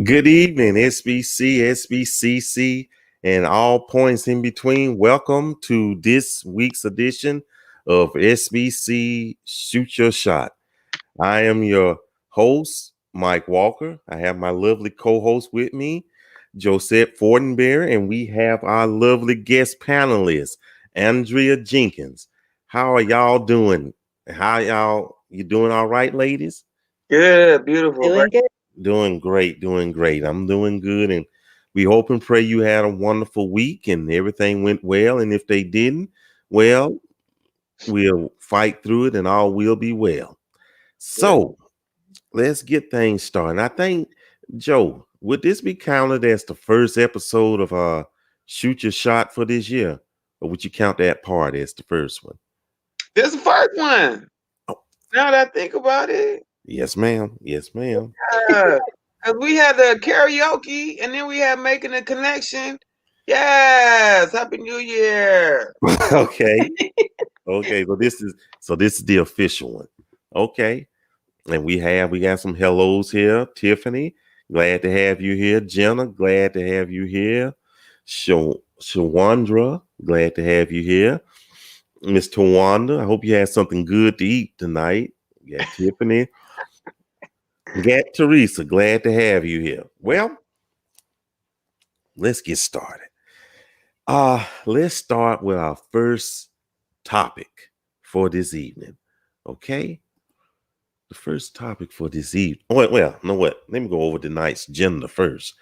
Good evening, SBC, SBCC, and all points in between. Welcome to this week's edition of SBC Shoot Your Shot. I am your host, Mike Walker. I have my lovely co-host with me, Josette Fortenberry, and we have our lovely guest panelist, Andrea Jenkins. How are y'all doing? You doing all right, ladies? Good, beautiful. Doing good. Doing great. I'm doing good, and we hope and pray you had a wonderful week and everything went well. And if they didn't, well, we'll fight through it and all will be well. So let's get things started. I think, Joe, would this be counted as the first episode of Shoot Your Shot for this year? Or would you count that part as the first one? This is the first one. Oh. Now that I think about it. Yes, ma'am. Yes, ma'am. Because we had the karaoke and then we had making a connection. Yes, Happy New Year. Okay. Okay, so this is the official one. Okay. And we got some hellos here. Tiffany, glad to have you here. Jenna, glad to have you here. Shawandra, glad to have you here. Miss Tawanda, I hope you had something good to eat tonight. We got Tiffany. We got Teresa, glad to have you here. Well, let's get started. Let's start with our first topic for this evening. Okay? The first topic for this evening. Well, you know what? Let me go over tonight's agenda first.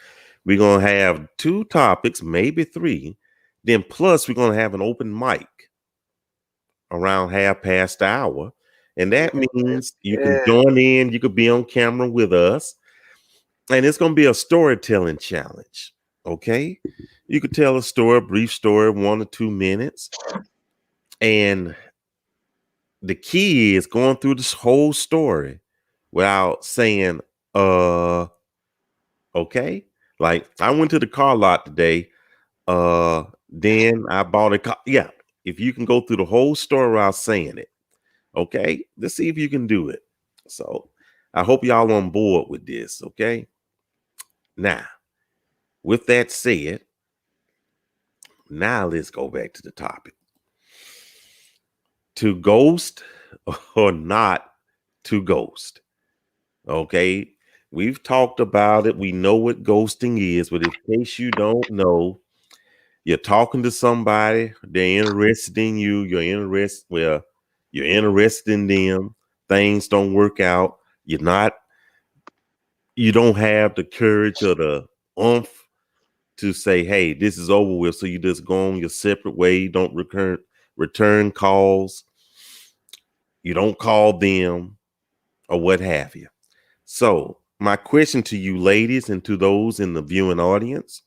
We're going to have 2 topics, maybe 3. Then plus we're going to have an open mic around 1/2 the hour. And that means you can join in. You could be on camera with us. And it's going to be a storytelling challenge. Okay? You could tell a story, a brief story, 1 or 2 minutes. And the key is going through this whole story without saying, okay? Like, I went to the car lot today. Then I bought a car. Yeah. If you can go through the whole story without saying it. Okay, let's see if you can do it. So I hope y'all on board with this. Okay. Now, with that said, now let's go back to the topic. To ghost or not to ghost. Okay. We've talked about it. We know what ghosting is, but in case you don't know, you're talking to somebody, they're interested in you, you're interested in them, things don't work out, you don't have the courage or the oomph to say, hey, this is over with, so you just go on your separate way, you don't return calls, you don't call them, or what have you. So my question to you ladies and to those in the viewing audience,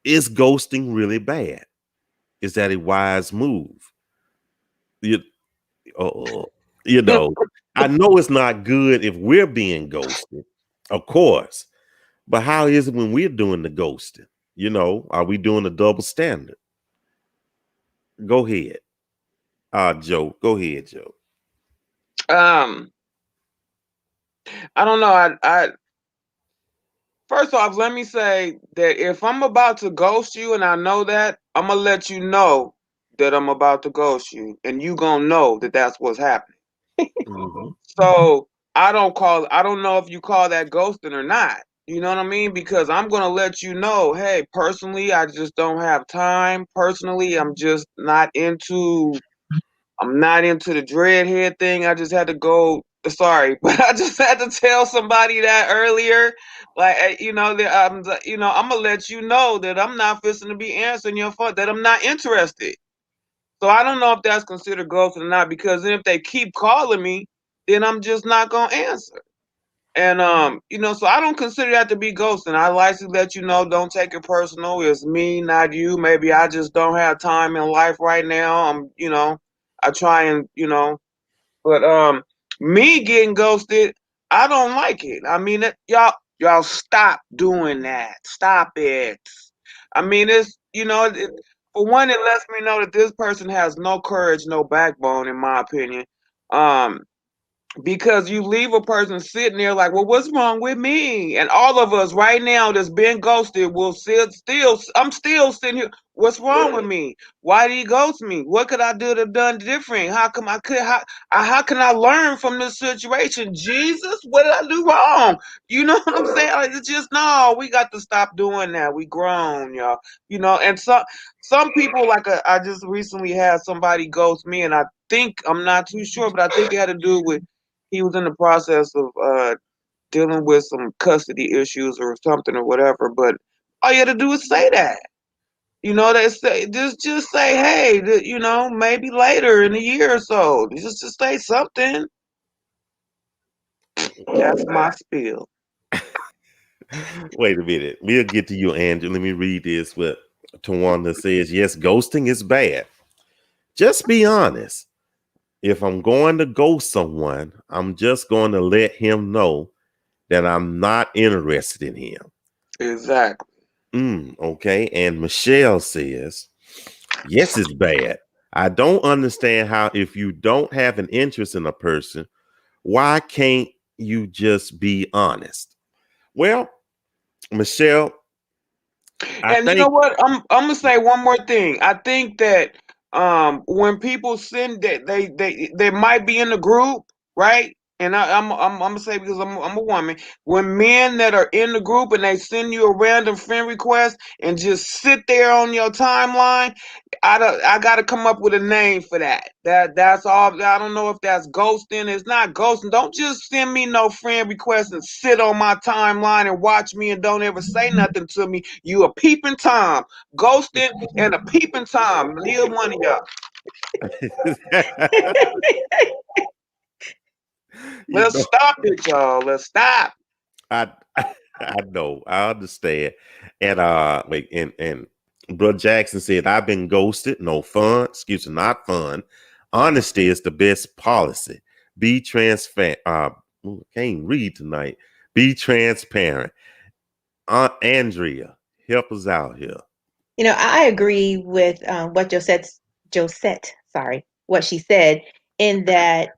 is ghosting really bad? Is that a wise move? You know, I know it's not good if we're being ghosted, of course. But how is it when we're doing the ghosting? You know, are we doing a double standard? Go ahead. Joe. Go ahead, Joe. I don't know. I first off, let me say that if I'm about to ghost you and I know that, I'm gonna let you know that I'm about to ghost you, and you gonna know that that's what's happening. Mm-hmm. So I don't know if you call that ghosting or not. You know what I mean? Because I'm gonna let you know, hey, personally, I just don't have time. Personally, I'm not into the dreadhead thing. I just had to go. Sorry, but I just had to tell somebody that earlier. Like, I'm gonna let you know that I'm not fixing to be answering your phone. That I'm not interested. So I don't know if that's considered ghosting or not. Because then if they keep calling me, then I'm just not gonna answer. And so I don't consider that to be ghosting. I like to let you know, don't take it personal. It's me, not you. Maybe I just don't have time in life right now. I try and but me getting ghosted, I don't like it. I mean, y'all stop doing that. Stop it. I mean, for one, it lets me know that this person has no courage, no backbone, in my opinion. Um, because you leave a person sitting there like, well, what's wrong with me? And all of us right now that's been ghosted will I'm still sitting here. What's wrong with me? Why did he ghost me? What could I do to have done different? How can I learn from this situation? Jesus, what did I do wrong? You know what I'm saying? Like, it's just, no, we got to stop doing that. We grown, y'all. And some people, like, I just recently had somebody ghost me, and I'm not too sure, but I think it had to do with he was in the process of dealing with some custody issues or something or whatever. But all you had to do is say that. They say just say, hey, maybe later in a year or so. Just say something. That's my spiel. Wait a minute. We'll get to you, Andrew. Let me read this. What Tawanda says. Yes, ghosting is bad. Just be honest. If I'm going to ghost someone, I'm just going to let him know that I'm not interested in him. Exactly. Okay. And Michelle says, yes, it's bad. I don't understand how, if you don't have an interest in a person, why can't you just be honest? Well, Michelle, I And you know think, what? I'm gonna say one more thing. I think that when people send that they might be in the group, right? And I'm gonna say, because I'm a woman. When men that are in the group and they send you a random friend request and just sit there on your timeline, I gotta come up with a name for that. That's all. I don't know if that's ghosting. It's not ghosting. Don't just send me no friend request and sit on my timeline and watch me and don't ever say nothing to me. You a peeping Tom, ghosting and a peeping Tom. Neither one of y'all. you Let's know, stop it, y'all. Let's stop. I I know, I understand. And wait, and Bro Jackson said, I've been ghosted. No fun. Excuse me, not fun. Honesty is the best policy. Be transparent. Can't read tonight. Be transparent. Aunt Andrea, help us out here. I agree with what what she said, in that,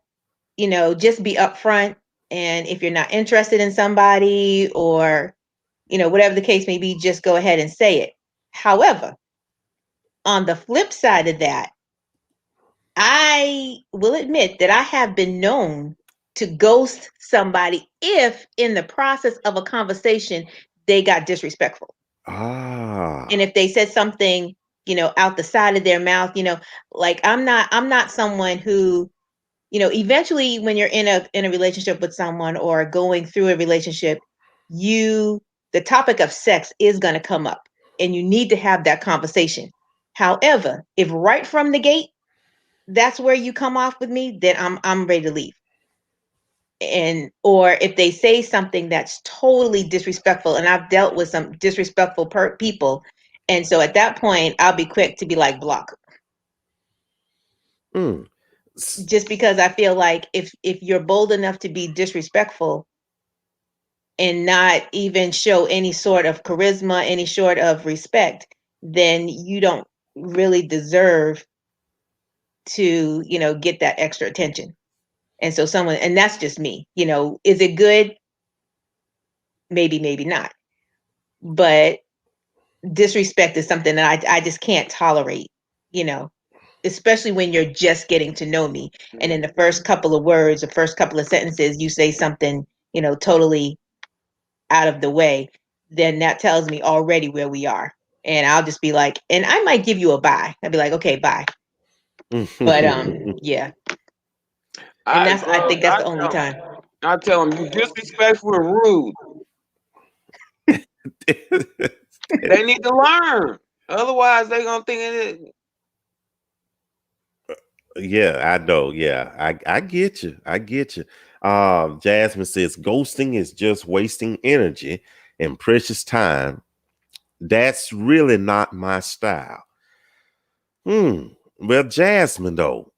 just be upfront. And if you're not interested in somebody, or, whatever the case may be, just go ahead and say it. However, on the flip side of that, I will admit that I have been known to ghost somebody if in the process of a conversation they got disrespectful. And Ah. if they said something, out the side of their mouth, like, I'm not someone who, eventually when you're in a relationship with someone or going through a relationship, the topic of sex is going to come up, and you need to have that conversation. However, if right from the gate that's where you come off with me, then I'm ready to leave. And or if they say something that's totally disrespectful, and I've dealt with some disrespectful people, and so at that point I'll be quick to be like, block. Mm. Just because I feel like if you're bold enough to be disrespectful and not even show any sort of charisma, any sort of respect, then you don't really deserve to, get that extra attention. And so and that's just me, is it good? Maybe, maybe not. But disrespect is something that I just can't tolerate, you know, especially when you're just getting to know me. And in the first couple of words, the first couple of sentences, you say something, totally out of the way, then that tells me already where we are. And I'll just be like, and I might give you a bye. I'd be like, okay, bye. But yeah. And I think that's the only time. I tell them, you disrespectful and rude. They need to learn. Otherwise, they gonna think it. Yeah, I know. Yeah, I get you. I get you. Jasmine says ghosting is just wasting energy and precious time. That's really not my style. Well, Jasmine, though,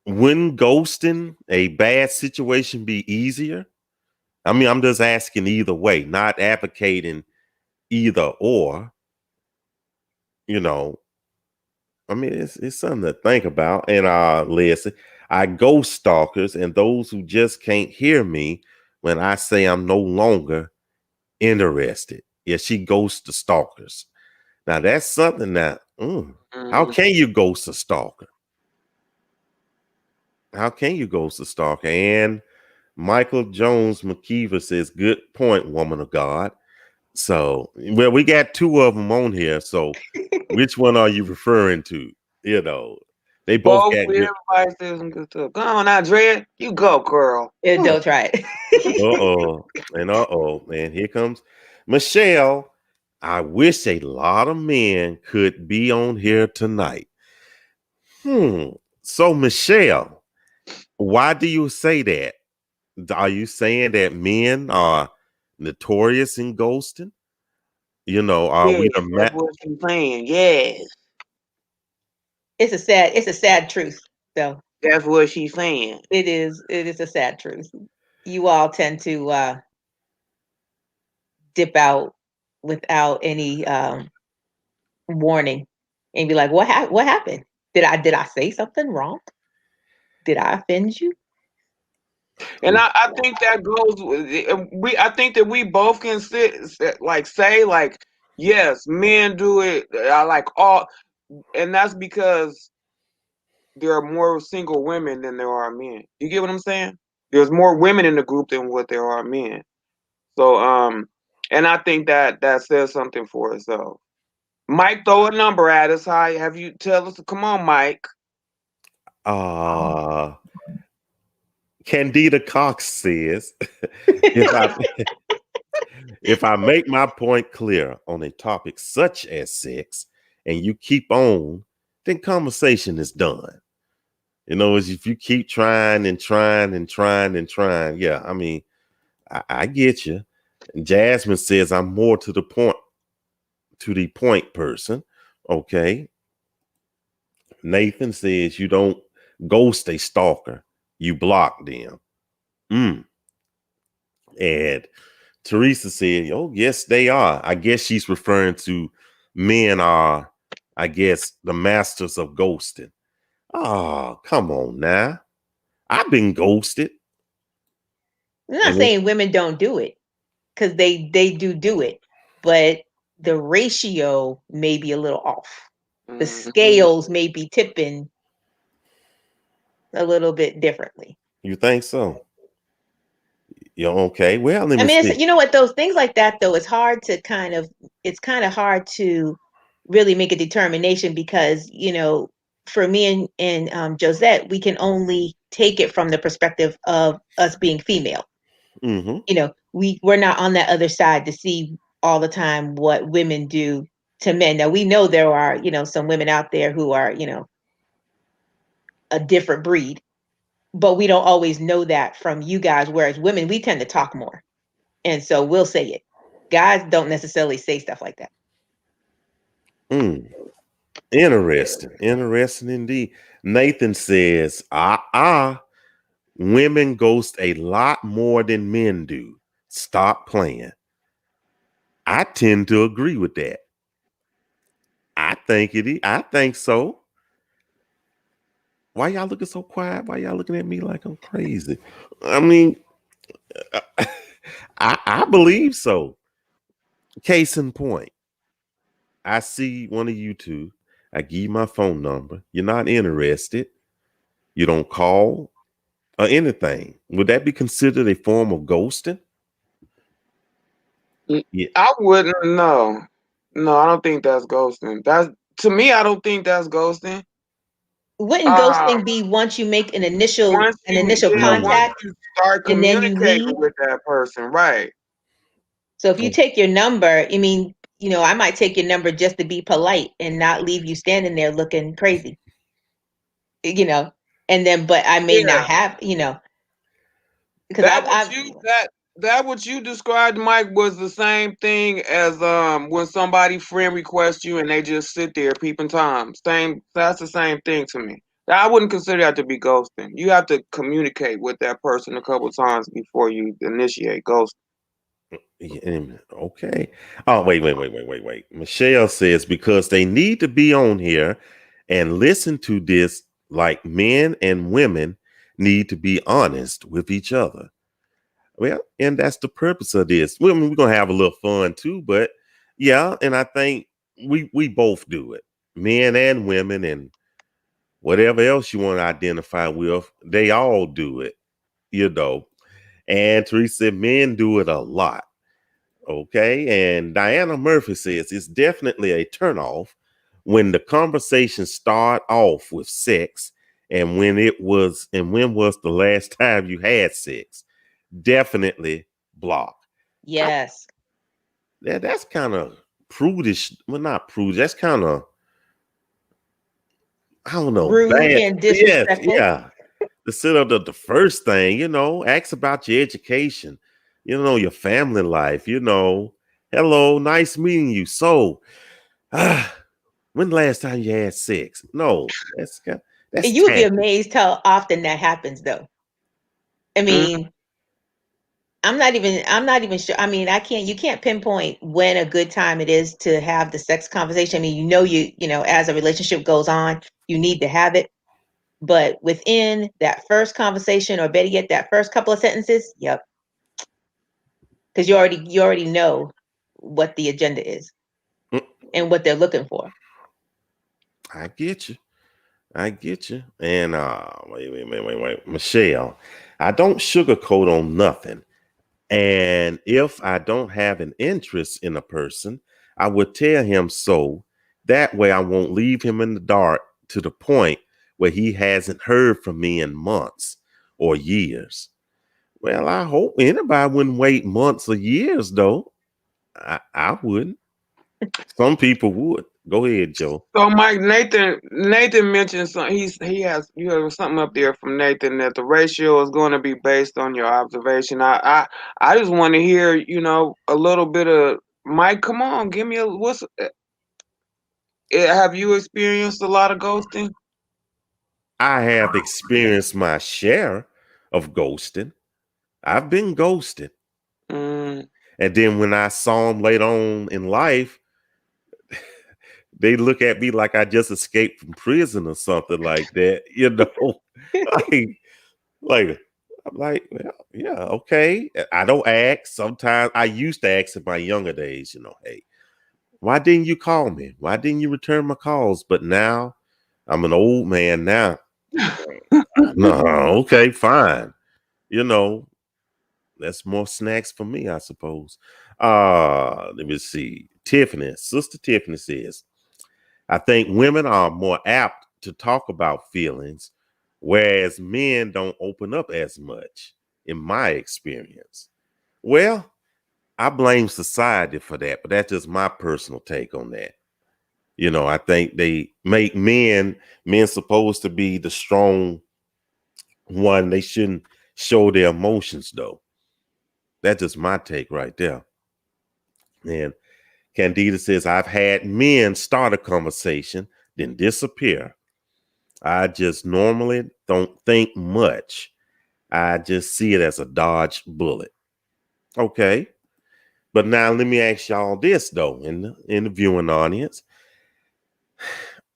wouldn't ghosting a bad situation be easier? I mean, I'm just asking either way, not advocating either or. You know, I mean, it's something to think about. And listen, I ghost stalkers and those who just can't hear me when I say I'm no longer interested. Yeah, she ghosts the stalkers. Now that's something that how Mhm. can you ghost a stalker? How can you ghost a stalker? And Michael Jones McKeever says, good point, woman of God. So, well, we got two of them on here. So, which one are you referring to? You know, they both Both, got good. everybody says some good stuff. Come on now, Dred. You go, girl. Don't try it. And here comes Michelle. I wish a lot of men could be on here tonight. So, Michelle, why do you say that? Are you saying that men are notorious in ghosting? You know, are Yes, we the that's what she's saying. Yes, It's a sad truth. So that's what she's saying. it is a sad truth. You all tend to dip out without any warning and be like, what happened? Did I say something wrong? Did I offend you? And I think that goes we I think that we both can say like yes, men do it I like all, and that's because there are more single women than there are men. You get what I'm saying? There's more women in the group than what there are men. So and I think that that says something for itself. Mike, throw a number at us. Hi, have you tell us? Come on, Mike. uh Candida Cox says, if I if I make my point clear on a topic such as sex and you keep on, then conversation is done. You know, as if you keep trying and trying and trying and trying. Yeah, I mean, I get you. And Jasmine says I'm more to the point person. Okay. Nathan says you don't ghost a stalker, you block them. And Teresa said, oh, yes, they are. I guess she's referring to men are, I guess, the masters of ghosting. Oh, come on now. I've been ghosted. I'm not And saying women don't do it, because they do it, but the ratio may be a little off. The Mhm. scales may be tipping a little bit differently. you think so? You're okay. Well, let I me mean, see. you know what, those things like that though, it's kind of hard to really make a determination because, for me and Josette, we can only take it from the perspective of us being female. Mm-hmm. We're not on that other side to see all the time what women do to men. Now we know there are, some women out there who are, a different breed, but we don't always know that from you guys. Whereas women, we tend to talk more. And so we'll say it. Guys don't necessarily say stuff like that. Mm. Interesting. Interesting indeed. Nathan says, women ghost a lot more than men do. Stop playing. I tend to agree with that. I think it is. I think so. Why y'all looking so quiet? Why y'all looking at me like I'm crazy? I mean, I believe so. Case in point, I see one of you two. I give you my phone number. You're not interested. You don't call or anything. Would that be considered a form of ghosting? Yeah. I wouldn't know. No, I don't think that's ghosting. That's to me. I don't think that's ghosting. Wouldn't Uh, ghosting be once you make an initial once contact you start and then you communicating leave? with that person, right? So if you take your number, I mean, I might take your number just to be polite and not leave you standing there looking crazy. and then but I may not Yeah. have, you know, because that what you described, Mike, was the same thing as when somebody friend requests you and they just sit there peeping Tom. That's the same thing to me. I wouldn't consider that to be ghosting. You have to communicate with that person a couple times before you initiate ghosting. Okay. Oh, wait. Michelle says because they need to be on here and listen to this, like men and women need to be honest with each other. Well, and that's the purpose of this. We're gonna have a little fun too, but yeah, and I think we both do it, men and women, and whatever else you want to identify with, they all do it, you know. And Teresa, men do it a lot. Okay. And Diana Murphy says it's definitely a turnoff when the conversation start off with sex and when was the last time you had sex? Definitely block. yes, That's kind of prudish. Well, not prudish. That's kind of, I don't know, rude bad. and Yes, disrespectful. yeah. Instead of the first thing, ask about your education, your family life, hello, nice meeting you. So, when the last time you had sex? No, that's And you would be tacky. amazed how often that happens, though. I Mm. mean, I'm not even sure. I mean, you can't pinpoint when a good time it is to have the sex conversation. I mean, you know, as a relationship goes on, you need to have it. But within that first conversation, or better yet, that first couple of sentences, yep. Because you already know what the agenda is Mm, and what they're looking for. I get you. I get you. And wait. Michelle, I don't sugarcoat on nothing. And if I don't have an interest in a person, I would tell him so. That way I won't leave him in the dark to the point where he hasn't heard from me in months or years. Well, I hope anybody wouldn't wait months or years, though. I wouldn't. Some people would. Go ahead, Joe. So, Mike, Nathan mentioned something. You have something up there from Nathan that the ratio is going to be based on your observation. I just want to hear, a little bit of Mike. Come on, give me have you experienced a lot of ghosting? I have experienced my share of ghosting. I've been ghosted. Mm. And then when I saw them later on in life, they look at me like I just escaped from prison or something like that, like, like I'm like, well, yeah, okay. I don't ask. Sometimes I used to ask in my younger days, hey, why didn't you call me? Why didn't you return my calls? But now I'm an old man now. No, okay, fine. That's more snacks for me, I suppose. Let me see. Sister Tiffany says, I think women are more apt to talk about feelings, whereas men don't open up as much, in my experience. Well, I blame society for that, but that's just my personal take on that. I think they make men supposed to be the strong one. They shouldn't show their emotions, though. That's just my take right there. And Candida says, I've had men start a conversation, then disappear. I just normally don't think much. I just see it as a dodged bullet. Okay. But now let me ask y'all this, though, in the viewing audience.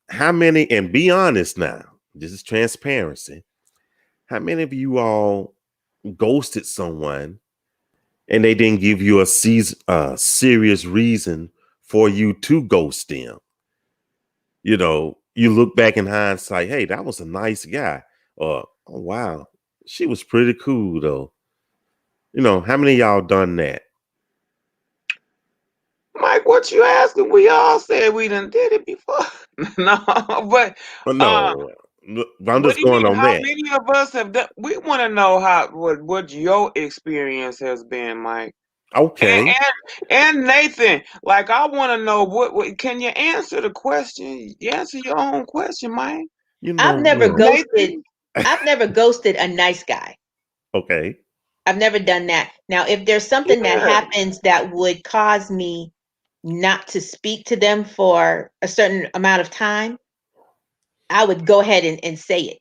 How many, and be honest now, this is transparency. How many of you all ghosted someone and they didn't give you a serious reason for you to ghost them? You look back in hindsight, hey, that was a nice guy. Or, oh, wow, she was pretty cool, though. How many of y'all done that? Mike, what you asking? We all said we done did it before. No, but uh, No, I'm what just do you going mean? on How that. many of us have done? We want to know what your experience has been, Mike. And Okay. and Nathan, like I want to know what can you answer the question? You answer your own question, Mike. You know I've never what? ghosted. Nathan. I've never ghosted a nice guy. Okay. I've never done that. Now, if there's something that Yeah. happens that would cause me not to speak to them for a certain amount of time, I would go ahead and say it.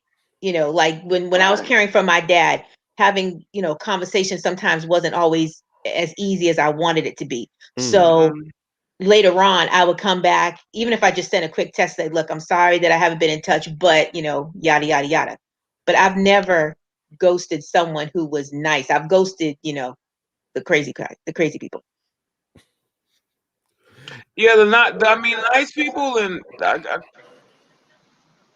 Like when I was Right. caring for my dad, having, conversation sometimes wasn't always as easy as I wanted it to be. So Mhm. later on, I would come back, even if I just sent a quick text, say, look, I'm sorry that I haven't been in touch, but, yada, yada, yada. But I've never ghosted someone who was nice. I've ghosted, the crazy people. Yeah, they're not. I mean, nice people, and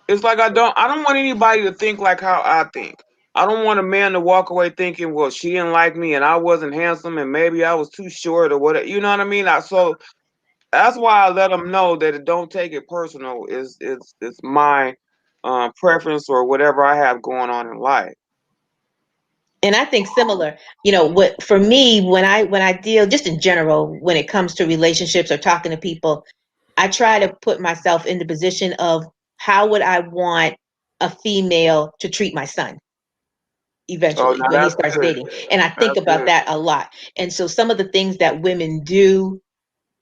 it's like I don't want anybody to think like how I think. I don't want a man to walk away thinking, well, she didn't like me, and I wasn't handsome, and maybe I was too short or whatever. You know what I mean? So that's why I let them know that it don't take it personal. It's my preference or whatever I have going on in life. And I think similar, what for me, when I deal just in general, when it comes to relationships or talking to people, I try to put myself in the position of how would I want a female to treat my son Oh, eventually now when he that's starts good. dating. And I think That's about good. that a lot. And so some of the things that women do,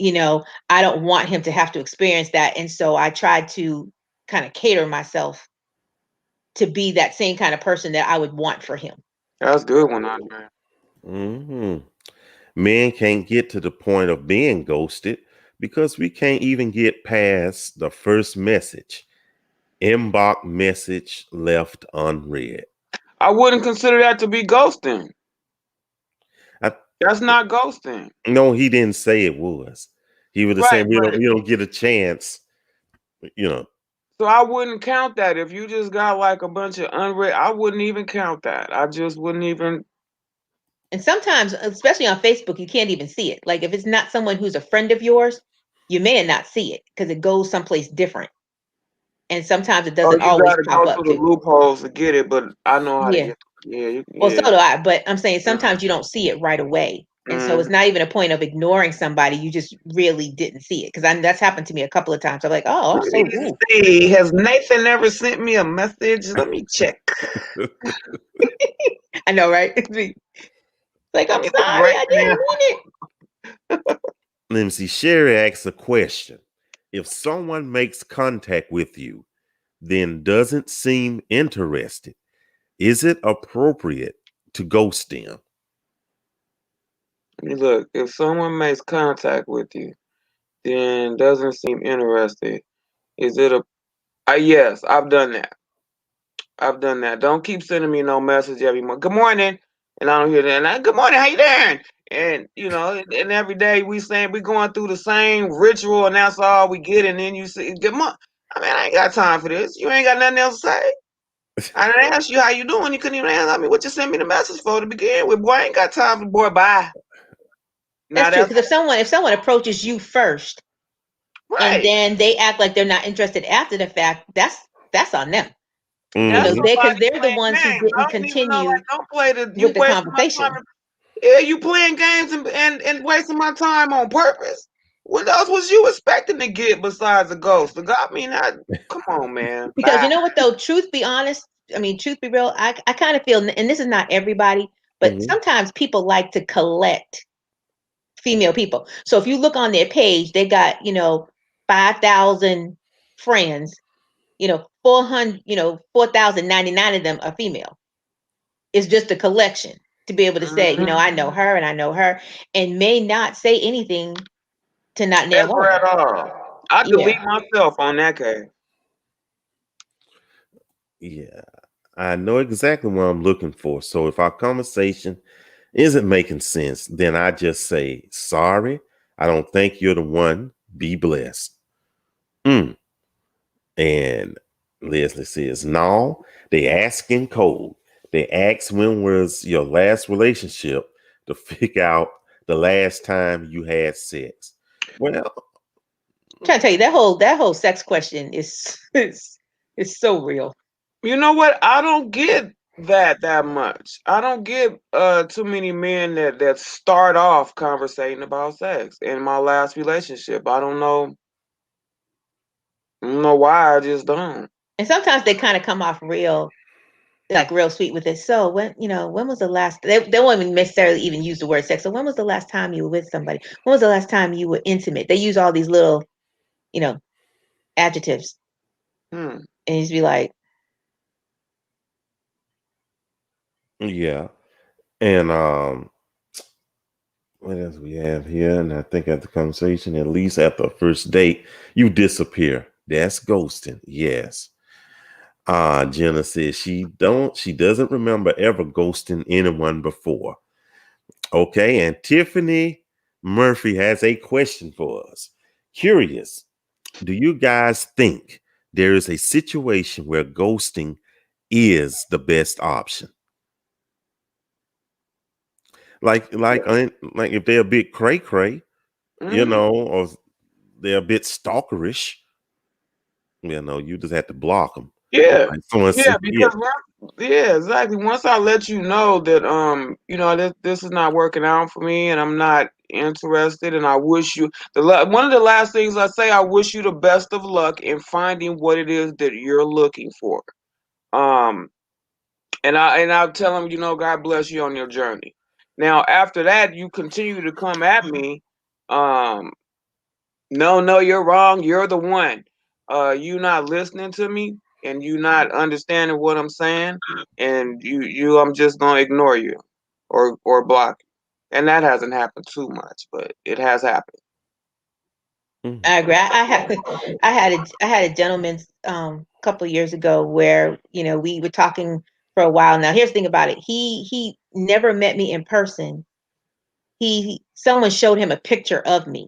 I don't want him to have to experience that. And so I try to kind of cater myself to be that same kind of person that I would want for him. That's good one, Andre. Hmm. Men can't get to the point of being ghosted because we can't even get past the first message. Inbox message left unread. I wouldn't consider that to be ghosting. I, That's not ghosting. no, he didn't say it was. He was Right, saying but you don't get a chance. You know. so I wouldn't count that. If you just got like a bunch of unread, I wouldn't even count that. I just wouldn't even. And sometimes, especially on Facebook, you can't even see it. Like if it's not someone who's a friend of yours, you may not see it because it goes someplace different. And sometimes it Oh, doesn't you always got to pop go up through the too. loopholes to get it, but I know how to Yeah. get. Yeah, Well, so yeah. do I. But I'm saying Mm, sometimes you don't see it right away. And so it's mm. not even a point of ignoring somebody. You just really didn't see it. Because that's happened to me a couple of times. I'm like, oh, Let so me rude. see. Has Nathan ever sent me a message? Let me check. I know, right? Like, Let I'm me look sorry, right I now. didn't mean it. Let me see. Sherry asks a question. If someone makes contact with you, then doesn't seem interested, is it appropriate to ghost them? Let me look. If someone makes contact with you, then doesn't seem interested, is it a? Yes, I've done that. I've done that. Don't keep sending me no message every month. Good morning, and I don't hear that. And good morning, how you doing? And and every day we saying we going through the same ritual, and that's all we get. And then you say, "Good morning." I mean, I ain't got time for this. You ain't got nothing else to say. I didn't ask you how you doing. You couldn't even answer me. What you sent me the message for to begin with? Boy, I ain't got time for boy. Bye. Now That's true. that's Because if someone approaches you first and right. then they act like they're not interested after the fact, that's on them. That's Hmm. Because somebody they're the playing ones who games. I didn't don't even know. continue Like, don't play the. You with the wasting my conversation. time. Yeah, you playing games and wasting my time on purpose. What else was you expecting to get besides a ghost? The God, I mean, come on, man. Because you Bye. know what though, truth be honest, I mean, truth be real, I kind of feel, and this is not everybody, but Hmm. sometimes people like to collect female people. So if you look on their page, they got, 5,000 friends, 400, 4,099 of them are female. It's just a collection to be able to say, I know Mhm. her and I know her, and may not say anything to not name one Ever of at them. all. I Yeah. delete myself on that case. Yeah, I know exactly what I'm looking for. So if our conversation isn't making sense, then I just say, sorry, I don't think you're the one. Be blessed. Mm. And Leslie says, no, they ask in code. They ask when was your last relationship to figure out the last time you had sex. Well, I'm trying to tell you that whole sex question is so real. You know what? I don't get that much. I don't get too many men that start off conversating about sex in my last relationship. I don't know. I don't know why. I just don't. And sometimes they kind of come off real like real sweet with it. So when was the last, they won't even necessarily even use the word sex. So when was the last time you were with somebody? When was the last time you were intimate? They use all these little, adjectives. Hmm. And he'd be like, Yeah. And what else we have here? And I think at the conversation, at least at the first date, you disappear. That's ghosting. Yes. Jenna says she doesn't remember ever ghosting anyone before. Okay, and Tiffany Murphy has a question for us. Curious, do you guys think there is a situation where ghosting is the best option? Like if they're a bit cray cray, Hmm. or they're a bit stalkerish, you just have to block them. Yeah, Like someone yeah, said, yeah. because yeah, exactly. Once I let you know that this is not working out for me, and I'm not interested, and I wish you one of the last things I say, I wish you the best of luck in finding what it is that you're looking for. Um, and I'll tell them, God bless you on your journey. Now, after that, you continue to come at me. Um, no, you're wrong. You're the one. You not listening to me, and you not understanding what I'm saying, and I'm just gonna ignore you, or block you. And that hasn't happened too much, but it has happened. Mhm. I agree. I had a gentleman couple years ago where we were talking for a while. Now here's the thing about it. He never met me in person. Someone showed him a picture of me,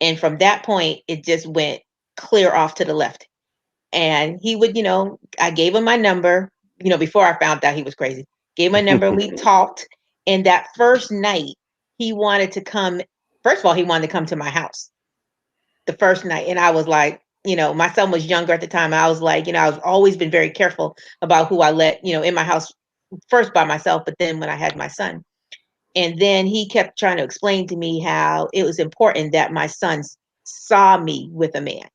and from that point it just went clear off to the left. And he would, I gave him my number, before I found out he was crazy. Gave my number and we talked. And that first night, he wanted to come. First of all, he wanted to come to my house the first night. And I was like, my son was younger at the time. I was like, I've always been very careful about who I let, in my house, first by myself, but then when I had my son. And then he kept trying to explain to me how it was important that my son saw me with a man.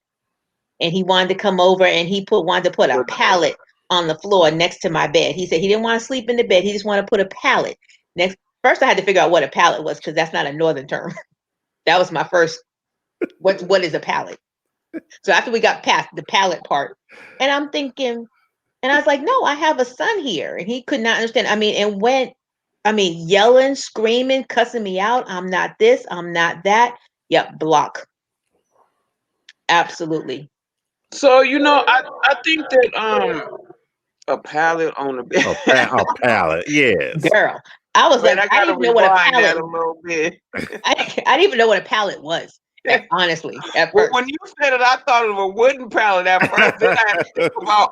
And he wanted to come over and he wanted to put a pallet on the floor next to my bed. He said he didn't want to sleep in the bed. He just wanted to put a pallet next. First, I had to figure out what a pallet was because that's not a northern term. That was my first. What is a pallet? So after we got past the pallet part, and I'm thinking, and I was like, no, I have a son here, and he could not understand. Yelling, screaming, cussing me out. I'm not this. I'm not that. Yep, block. Absolutely. So I think that a pallet on the bed. A palette, yes. Girl, I was Wait, like, I I gotta didn't even know what a rewind that pallet. a little bit. I didn't even know what a pallet was. Honestly, at Well, first. when you said it, I thought of a wooden pallet at first. Then I had to think about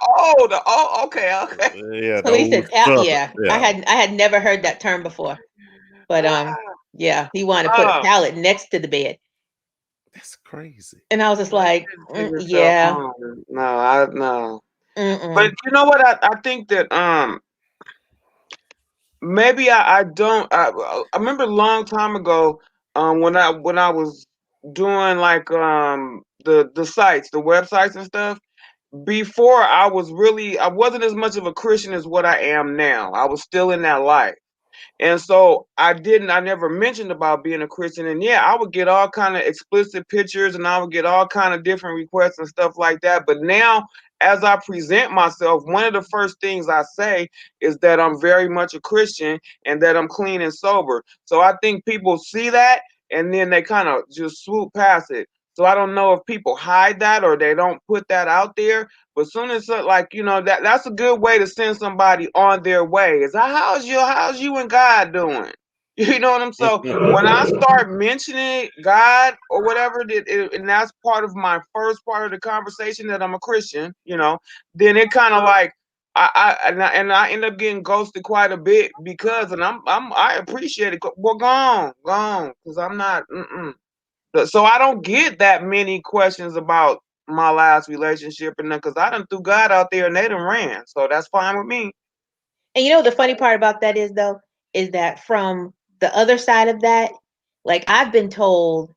okay, okay. Yeah, So the when he old said Southern. yeah, I Yeah, had never heard that term before. But yeah, he wanted to put a Oh, pallet next to the bed, that's crazy. and I was just like, yeah, no, I no. But mm-mm. you know what? I think that maybe I don't. I remember a long time ago when I was doing like the sites, the websites and stuff. Before I wasn't as much of a Christian as what I am now. I was still in that life. And so I never mentioned about being a Christian. And yeah, I would get all kind of explicit pictures and I would get all kind of different requests and stuff like that. But now as I present myself, one of the first things I say is that I'm very much a Christian and that I'm clean and sober. So I think people see that and then they kind of just swoop past it. So I don't know if people hide that or they don't put that out there. But soon as that's a good way to send somebody on their way. Is how's you and God doing? You know what I'm so when I start mentioning God or whatever, and that's part of my first part of the conversation that I'm a Christian, then it kind of like I end up getting ghosted quite a bit because and I appreciate it. Well, gone, because I'm not. So I don't get that many questions about my last relationship and then because I done threw God out there and they done ran. So that's fine with me. And the funny part about that is though, is that from the other side of that, like I've been told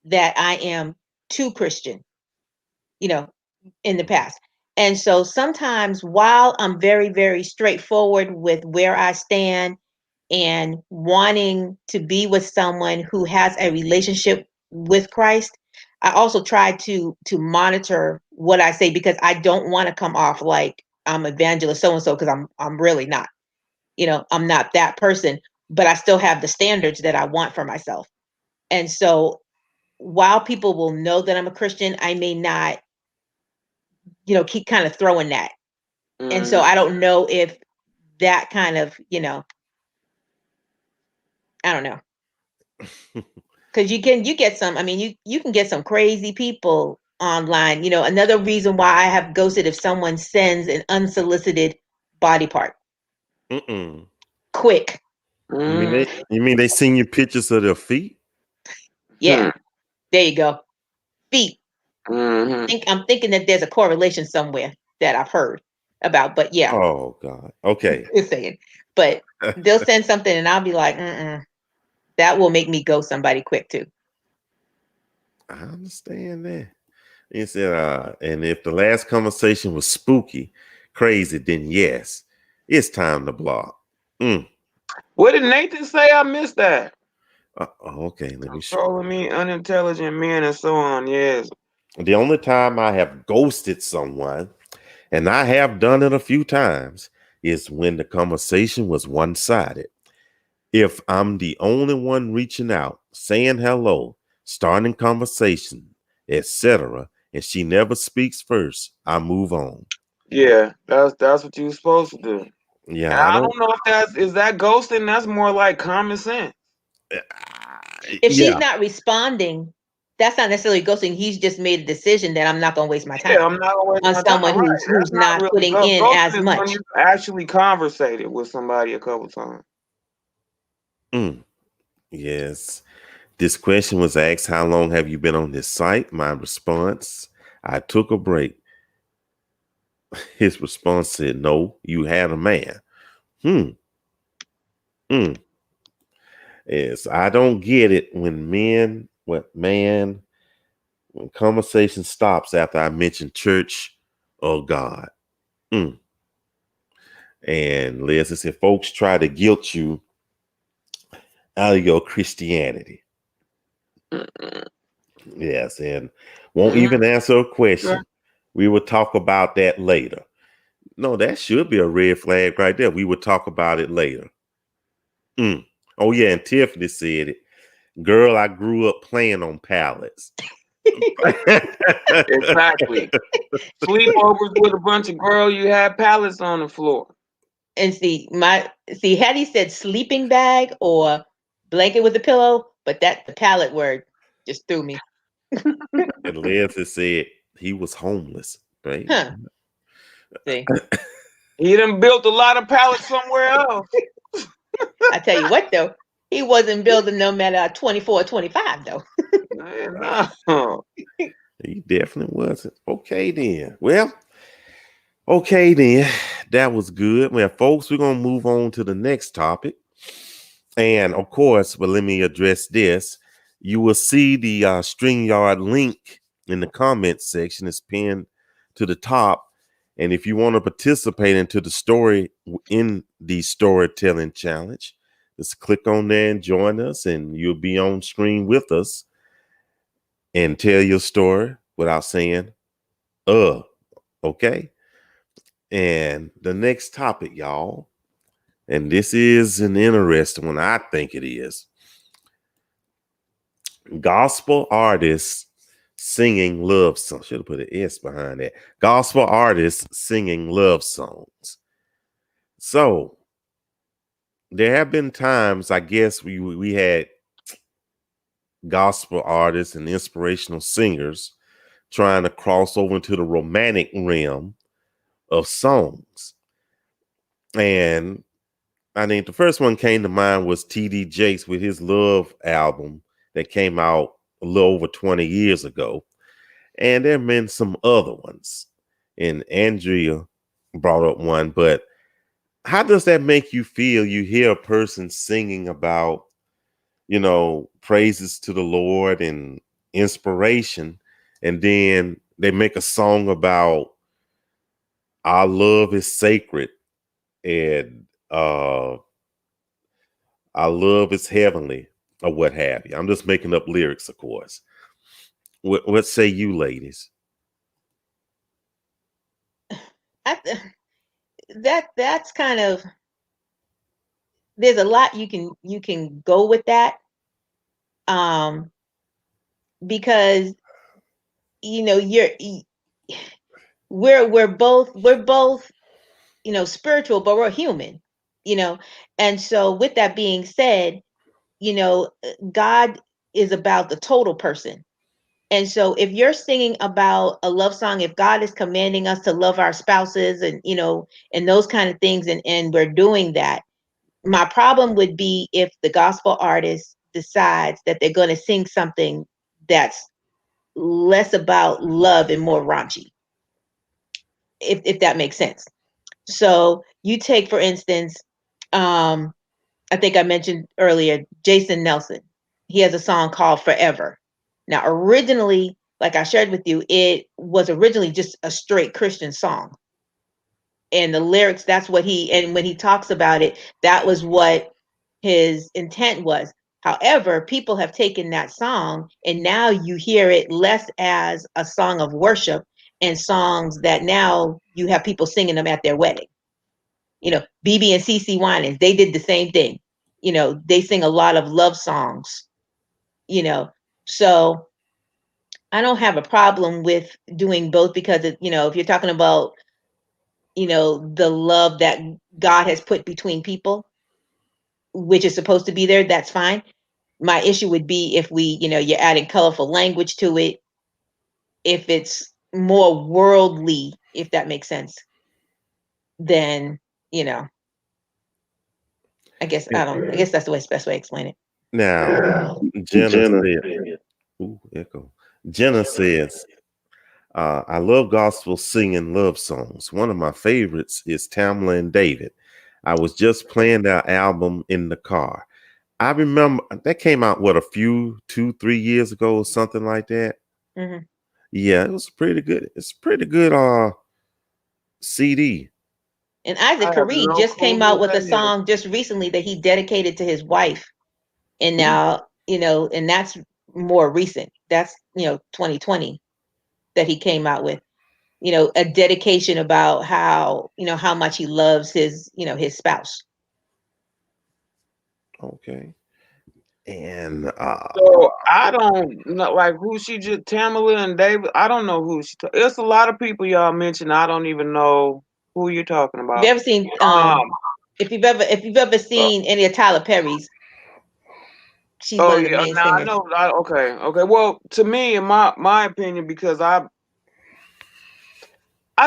that I am too Christian, you know, in the past. And so sometimes while I'm very, very straightforward with where I stand and wanting to be with someone who has a relationship with Christ, I also try to monitor what I say, because I don't want to come off like I'm evangelist so and so, because I'm really not. I'm not that person, but I still have the standards that I want for myself. And so while people will know that I'm a Christian, I may not, keep kind of throwing that. And so I don't know if that kind of, I don't know. Because you get some, I mean, you can get some crazy people online. Another reason why I have ghosted, if someone sends an unsolicited body part. Mm-mm. Quick. You mean they send you pictures of their feet? Yeah. There you go. Feet. Mm-hmm. I'm thinking that there's a correlation somewhere that I've heard about, but yeah. Oh God. Okay. Just saying. But they'll send something and I'll be like, that will make me ghost somebody quick too. I understand that. He said, and if the last conversation was spooky, crazy, then yes, it's time to block. What did Nathan say? I missed that. Okay, let me show. Controlling me, unintelligent men, and so on. Yes. The only time I have ghosted someone, and I have done it a few times, is when the conversation was one-sided. If I'm the only one reaching out, saying hello, starting conversation, etc., and she never speaks first, I move on. Yeah, that's what you're supposed to do. Yeah, And I don't know if is that ghosting. That's more like common sense. If she's not responding, that's not necessarily ghosting. He's just made a decision that I'm not going to waste my time. Yeah, I'm not going to waste on my someone time. who's not really putting in ghosting as is much. when you actually conversated with somebody a couple times. Yes. This question was asked, how long have you been on this site? My response, I took a break. His response said, no, you had a man. Yes, I don't get it when conversation stops after I mention church or God. And Leslie said, folks try to guilt you out of your Christianity. Yes, and won't even answer a question. We will talk about that later. No, that should be a red flag right there. We will talk about it later. Oh, yeah, and Tiffany said it. Girl, I grew up playing on pallets. Exactly. Sleepovers with a bunch of girls, you had pallets on the floor. And had he said sleeping bag or blanket with a pillow, but the pallet word just threw me. And Leslie said he was homeless, right? Huh. See. He done built a lot of pallets somewhere else. I tell you what, though, he wasn't building no matter 24 or 25, though. No. He definitely wasn't. Okay, then. Well, okay, then. That was good. Well, folks, we're going to move on to the next topic. And, of course, but let me address this. You will see the StreamYard link in the comments section. It's pinned to the top. And if you want to participate into the story in the storytelling challenge, just click on there and join us, and you'll be on screen with us and tell your story without saying, okay? And the next topic, y'all, and this is an interesting one, I think it is. Gospel artists singing love songs. Should have put an S behind that. Gospel artists singing love songs. So there have been times, I guess, we had gospel artists and inspirational singers trying to cross over into the romantic realm of songs. And I think the first one came to mind was T.D. Jakes with his Love album that came out a little over 20 years ago. And there have been some other ones. And Andrea brought up one, but how does that make you feel? You hear a person singing about, praises to the Lord and inspiration, and then they make a song about Our love is sacred, and our love is heavenly, or what have you. I'm just making up lyrics, of course. What say you, ladies? That's kind of, there's a lot you can go with that, because we're both spiritual, but we're human, and so with that being said, God is about the total person. And so if you're singing about a love song, if God is commanding us to love our spouses and and those kind of things, and we're doing that, my problem would be if the gospel artist decides that they're going to sing something that's less about love and more raunchy, if that makes sense. So you take, for instance, I think I mentioned earlier, Jason Nelson. He has a song called Forever. Now, originally, like I shared with you, it was originally just a straight Christian song. And the lyrics, and when he talks about it, that was what his intent was. However, people have taken that song and now you hear it less as a song of worship and songs that now you have people singing them at their wedding. BB and CC Winans, they did the same thing. They sing a lot of love songs, so I don't have a problem with doing both, because if you're talking about the love that God has put between people, which is supposed to be there, that's fine. My issue would be if you're adding colorful language to it, if it's more worldly, if that makes sense, then I guess that's the best way to explain it. Now, Jenna said, ooh, echo. Jenna says, I love gospel singing love songs. One of my favorites is Tamla and David. I was just playing their album in the car. I remember that came out, what, 2-3 years ago or something like that. Mm-hmm. Yeah, it was pretty good. It's pretty good CD. And Isaac Kareem just came out with a song just recently that he dedicated to his wife. And now, and that's more recent. That's, 2020 that he came out with, a dedication about how, how much he loves his spouse. Okay. And so I don't know, like, who she just, Tamala and David. I don't know who it's a lot of people y'all mentioned. I don't even know who you're talking about. Have you ever seen if you've ever seen any of Tyler Perry's, she's one of the main singers. I know. Okay. Well, to me, in my opinion, because I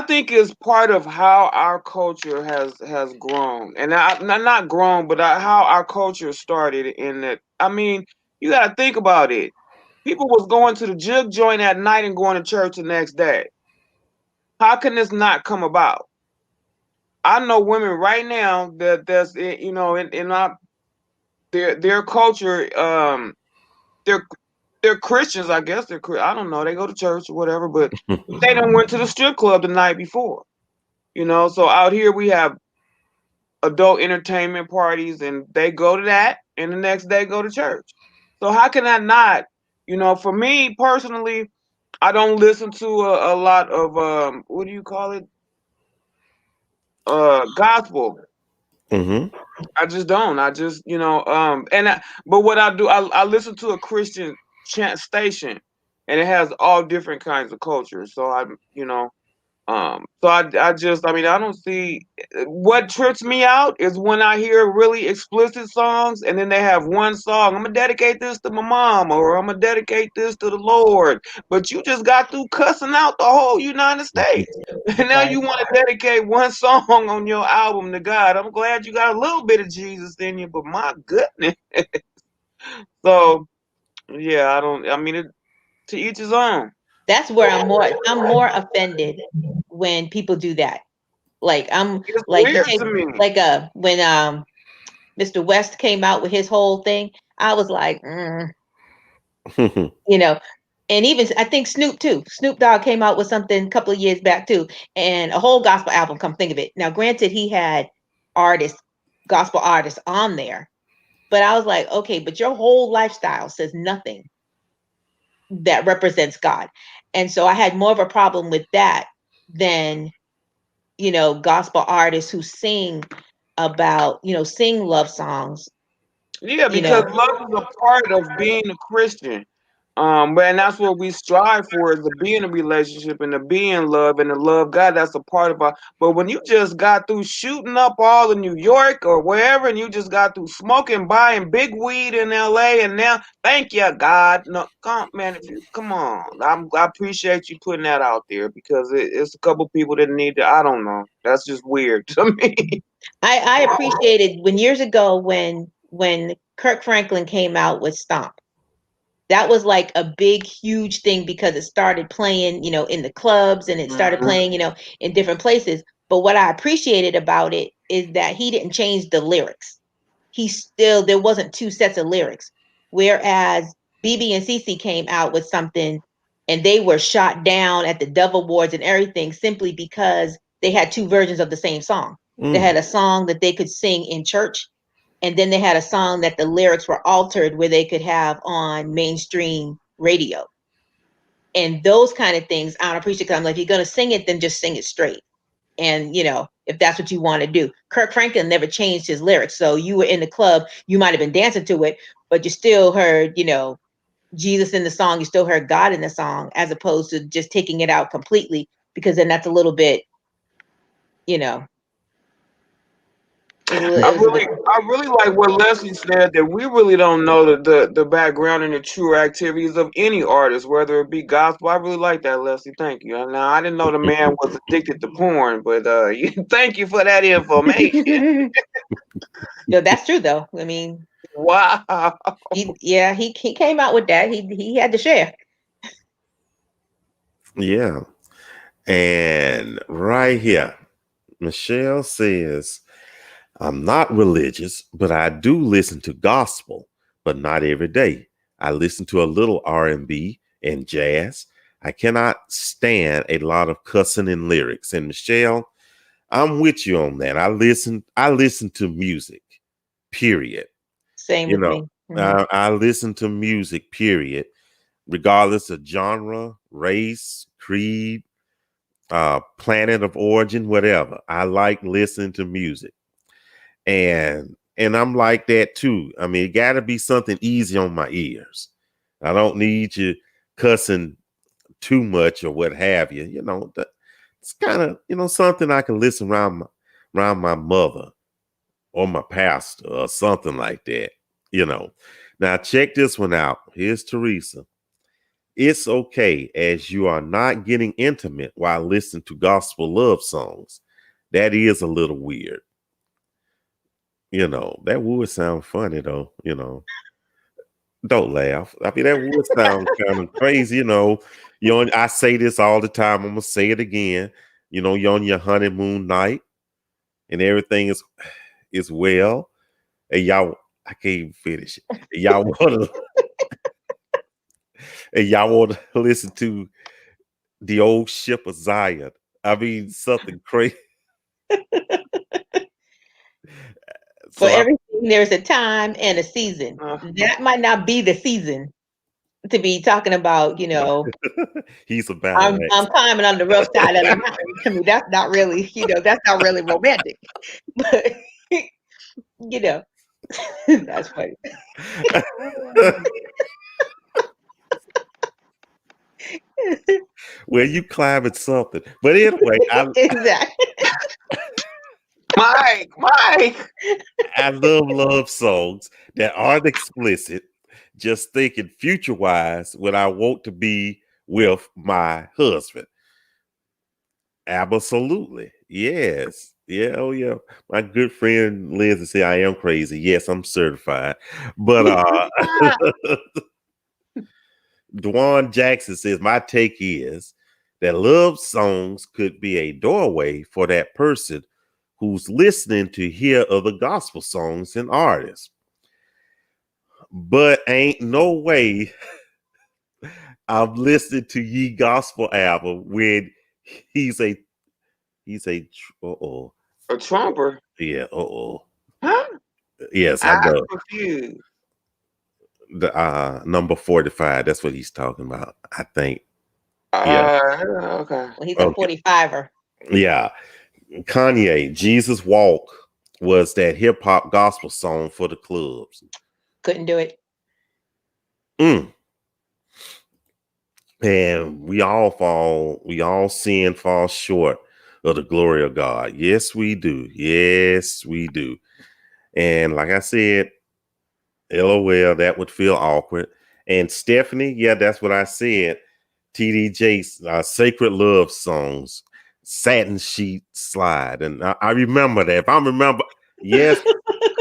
think it's part of how our culture has grown, and not grown, but how our culture started. In that, I mean, you got to think about it. People was going to the jug joint at night and going to church the next day. How can this not come about? I know women right now that's in their culture. They're Christians, I guess. I don't know. They go to church or whatever, but they done went to the strip club the night before. So out here we have adult entertainment parties, and they go to that, and the next day go to church. So how can I not? For me personally, I don't listen to a lot of what do you call it? Gospel. mm-hmm. I just don't. I just but what I do, I listen to a Christian chant station, and it has all different kinds of cultures. So I don't see, what trips me out is when I hear really explicit songs and then they have one song. I'm gonna dedicate this to my mom, or I'm gonna dedicate this to the Lord. But you just got through cussing out the whole United States. And now you want to dedicate one song on your album to God. I'm glad you got a little bit of Jesus in you, but my goodness. So yeah, to each his own. That's where I'm more offended when people do that. Like It's like you weird take, to me. like when Mr. West came out with his whole thing, I was like, you know, And even I think Snoop too. Snoop Dogg came out with something a couple of years back too, and a whole gospel album. Come think of it. Now, granted, he had artists, gospel artists on there, but I was like, okay, but your whole lifestyle says nothing that represents God, and so I had more of a problem with that than gospel artists who sing about sing love songs. Yeah, You because know, love is a part of being a Christian. And that's what we strive for, is to be in a relationship and to be in love and to love God. That's a part of our. But when you just got through shooting up all in New York or wherever, and you just got through smoking, buying big weed in LA, and now thank you, God. No, come man, if you come on, I appreciate you putting that out there, because it's a couple people that need to. I don't know. That's just weird to me. I appreciated when years ago when Kirk Franklin came out with Stomp. That was like a big, huge thing because it started playing, in the clubs, and it started playing, in different places. But what I appreciated about it is that he didn't change the lyrics. There wasn't two sets of lyrics. Whereas BB and CC came out with something and they were shot down at the Dove Awards and everything simply because they had two versions of the same song. They had a song that they could sing in church, and then they had a song that the lyrics were altered where they could have on mainstream radio. And those kind of things I don't appreciate, because I'm like, if you're going to sing it, then just sing it straight. And, if that's what you want to do. Kirk Franklin never changed his lyrics. So you were in the club, you might have been dancing to it, but you still heard, Jesus in the song, you still heard God in the song, as opposed to just taking it out completely, because then that's a little bit, I really like what Leslie said, that we really don't know the background and the true activities of any artist, whether it be gospel. I really like that, Leslie. Thank you. Now I didn't know the man was addicted to porn, but thank you for that information. No, that's true though. I mean, Wow. he came out with that. He had to share. Yeah. And right here, Michelle says, I'm not religious, but I do listen to gospel, but not every day. I listen to a little R&B and jazz. I cannot stand a lot of cussing and lyrics. And Michelle, I'm with you on that. I listen to music, period. Same You with know, me. Mhm. I listen to music, period, regardless of genre, race, creed, planet of origin, whatever. I like listening to music. And I'm like that too. I mean, it got to be something easy on my ears. I don't need you cussing too much or what have you. It's kind of something I can listen around my mother or my pastor or something like that. Now check this one out. Here's Teresa. It's okay as you are not getting intimate while listening to gospel love songs. That is a little weird. That would sound funny though, Don't laugh. I mean, that would sound kind of crazy, I say this all the time. I'm gonna say it again. You're on your honeymoon night and everything is well. And y'all, I can't even finish it. And y'all want to listen to the old ship of Zion. I mean, something crazy. For So everything, there's a time and a season. That might not be the season to be talking about, he's a battle I'm axe. climbing on the rough side of the mountain. I mean, that's not really, that's not really romantic. But that's funny. Well, you climbing something. But anyway, Exactly. Mike. I love songs that aren't explicit. Just thinking future wise when I want to be with my husband. Absolutely. Yes. Yeah. Oh, yeah. My good friend Lindsay said I am crazy. Yes, I'm certified. But Dwan Jackson says my take is that love songs could be a doorway for that person who's listening to hear other gospel songs and artists. But ain't no way I've listened to Ye Gospel album when he's a A trumper? yeah, Huh? yes, I I'm know. confused. The number 45, that's what he's talking about, I think. Okay. Well, he's a Okay. 45er. Yeah. Kanye, Jesus Walk was that hip hop gospel song for the clubs. Couldn't do it. And we all sin, fall short of the glory of God. Yes, we do. Yes, we do. And like I said, LOL, that would feel awkward. And Stephanie, yeah, that's what I said. TDJ's Sacred Love Songs, Satin Sheet Slide. And I remember that. If I remember, yes,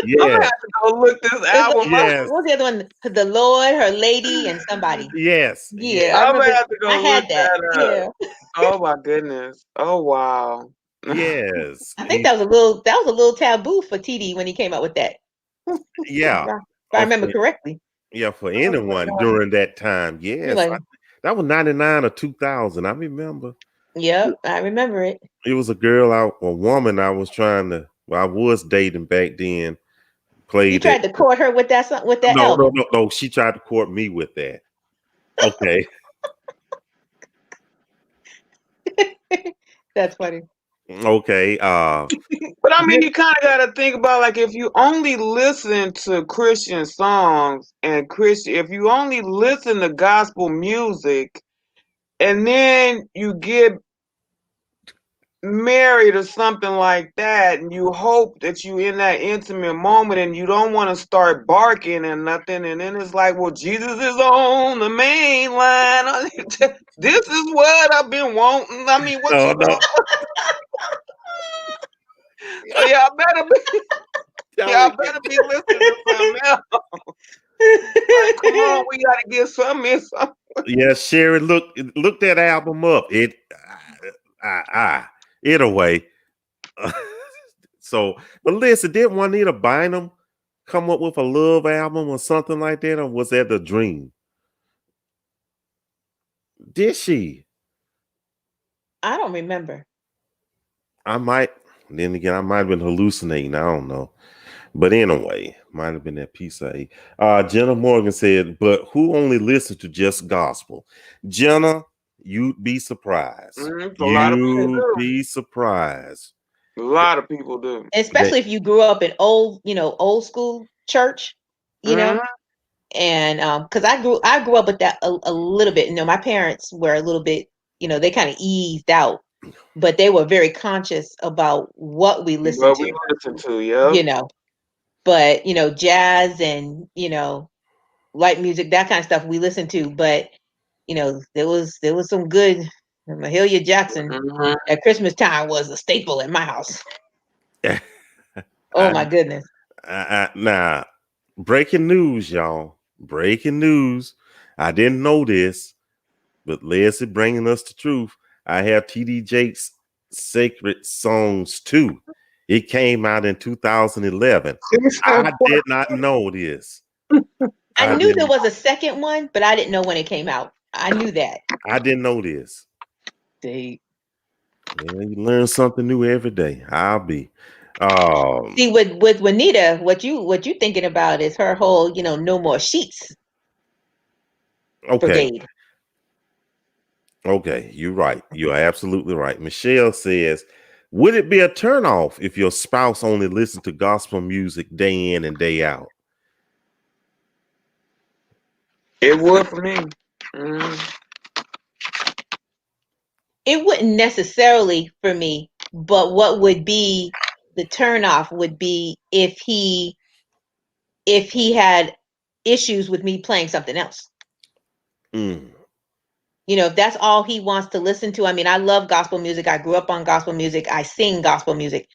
I'm yes, gonna have to go look this album up. yes, What was the other one? The Lord, Her Lady, and somebody. yes, Yeah, yes, I I'm gonna remember. have to I go had look that. that up. Yeah, Oh my goodness. Oh wow. yes. I think that was a little taboo for TD when he came out with that. Yeah. If I remember For, correctly. yeah, for Oh my anyone God. during that time. You're Yes. like, That was 99 or 2000. I remember. yep, I remember it. It was a woman I was I was dating back then, You played it. tried to court her with that No, no, album. no, no. She tried to court me with that. Okay. That's funny. Okay. But I mean, you kind of got to think about like if you only listen to Christian songs and if you only listen to gospel music, and then you get married or something like that, and you hope that you in that intimate moment, and you don't want to start barking and nothing, and then it's like, well, Jesus is on the main line. This is what I've been wanting. I mean, what no, you no. so y'all better be. Tell Y'all me. better be listening to something else. Like, come on, we gotta get something in something. Yeah, Sherry, look that album up. Either way. So, but listen, did Juanita Bynum come up with a love album or something like that, or was that the dream? Did she? I don't remember. I might. Then again, I might have been hallucinating. I don't know. But anyway, might have been that piece of Jenna Morgan said, but who only listens to just gospel? Jenna, you'd be surprised. A lot of people You'd do. be surprised. A lot of people do. That Especially if you grew up in old school church, you know. Mhm. And because I grew up with that a little bit. You know, my parents were a little bit, they kind of eased out, but they were very conscious about what we listened What we to, listen to, you yep. know. But jazz and light music, that kind of stuff we listened to. But there was some good. Mahalia Jackson Mhm. at Christmas time was a staple in my house. Oh I, my goodness. now, breaking news, y'all. Breaking news. I didn't know this, but Leslie bringing us the truth. I have TD Jakes' Sacred Songs 2. It came out in 2011. I did not know this. I I knew there didn't. was a second one, but I didn't know when it came out. I knew that. I didn't know this. See, Yeah, you learn something new every day. I'll be. Um. with Juanita, what you thinking about is her whole, no more sheets Okay. brigade. Okay. You're right. You are absolutely right. Michelle says, "Would it be a turnoff if your spouse only listened to gospel music day in and day out?" It would for me. Mhm. It wouldn't necessarily for me, but what would be the turnoff would be if he had issues with me playing something else. Mm. If that's all he wants to listen to. I mean, I love gospel music. I grew up on gospel music. I sing gospel music.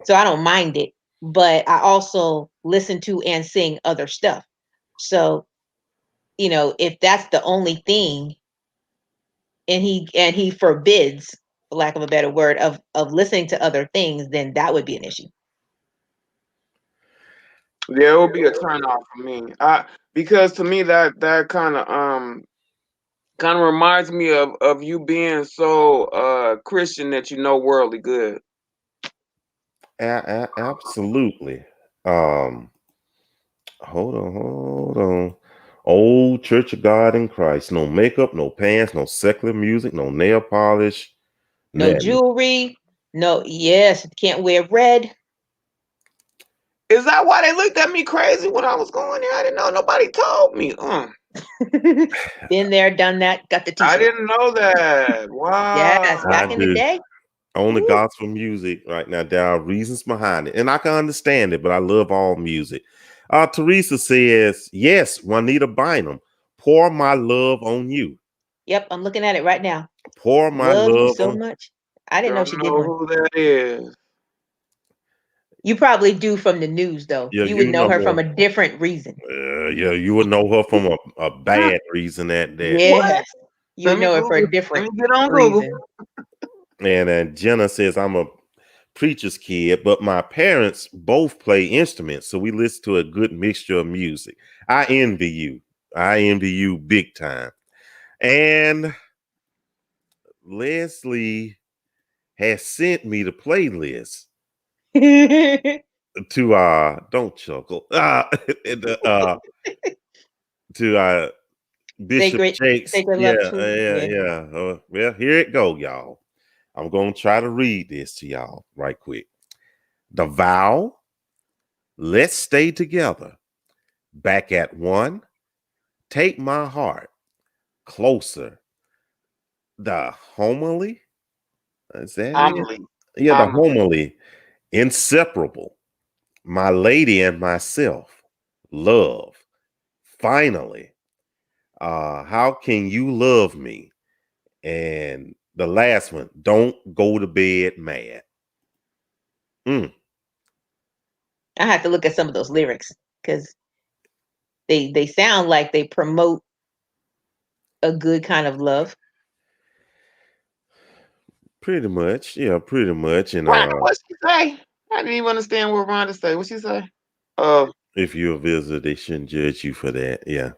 So I don't mind it. But I also listen to and sing other stuff. So, if that's the only thing and he forbids, for lack of a better word, of listening to other things, then that would be an issue. Yeah, it would be a turn off for me. Because to me that kind of Kind of reminds me of you being so Christian that you know worldly good. Absolutely. Um, hold on. Old Church of God in Christ. No makeup, no pants, no secular music, no nail polish, No nothing. jewelry. No, yes, can't wear red. Is that why they looked at me crazy when I was going there? I didn't know. Nobody told me. Been there, done that, got the I t-shirt. didn't know that. Yes, Wow. back I in the do. day. Only Woo. gospel music right now. There are reasons behind it, and I can understand it, but I love all music. Teresa says, yes, Juanita Bynum, pour my love on you. Yep, I'm looking at it right now. Pour my Love you love so on. much. I didn't know Don't she did know one. who that is. You probably do from the news, though. Yeah, You would you know know her from her. a different reason. Yeah, you would know her from a bad reason at that. What? Yes, you would know her for a Let different me get on Google. reason. And Jenna says, I'm a preacher's kid, but my parents both play instruments, so we listen to a good mixture of music. I envy you. I envy you big time. And Leslie has sent me the playlist to don't chuckle to Bishop Sacred, Jakes. sacred love Yeah, truth. Yeah. yeah. Well, here it go, y'all. I'm gonna try to read this to y'all right quick. The vow, let's stay together. Back at one, take my heart closer. The homily, is that it? Homily. Yeah, the Homily. homily, inseparable. My lady and myself, love. Finally, how can you love me? And the last one, don't go to bed mad. Mm. I have to look at some of those lyrics because they sound like they promote a good kind of love. Pretty much, yeah, pretty much. And Rhonda, what she say? I didn't even understand what Rhonda say. What she say? Uh if you're a visitor, they shouldn't judge you for that. Yeah.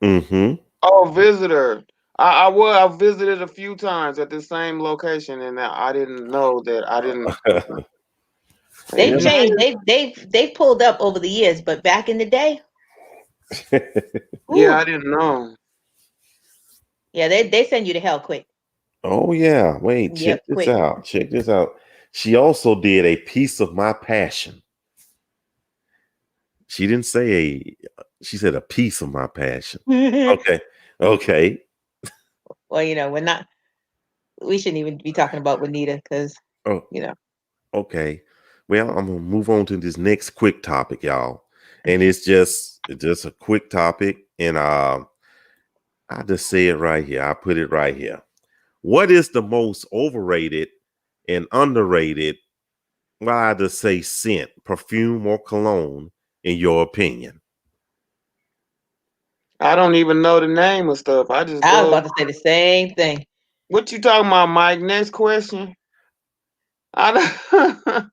Mm-hmm. oh, visitor. I visited a few times at the same location, and I didn't know that I didn't. They've Yeah. changed. They've pulled up over the years, but back in the day, Yeah, I ooh, didn't know. yeah, they send you to hell quick. Oh yeah. Wait, check Yep, this quick. out. Check this out. She also did a piece of my passion. She didn't say she said a piece of my passion. Okay. Okay. Well, we're not. We shouldn't even be talking about Juanita because Oh, you know. okay. Well, I'm gonna move on to this next quick topic, y'all. And it's just a quick topic. And I just say it right here. I put it right here. What is the most overrated and underrated, well, I just say scent, perfume, or cologne, in your opinion? I don't even know the name of stuff. I just I was go. about to say the same thing. What you talking about, Mike? Next question. I don't,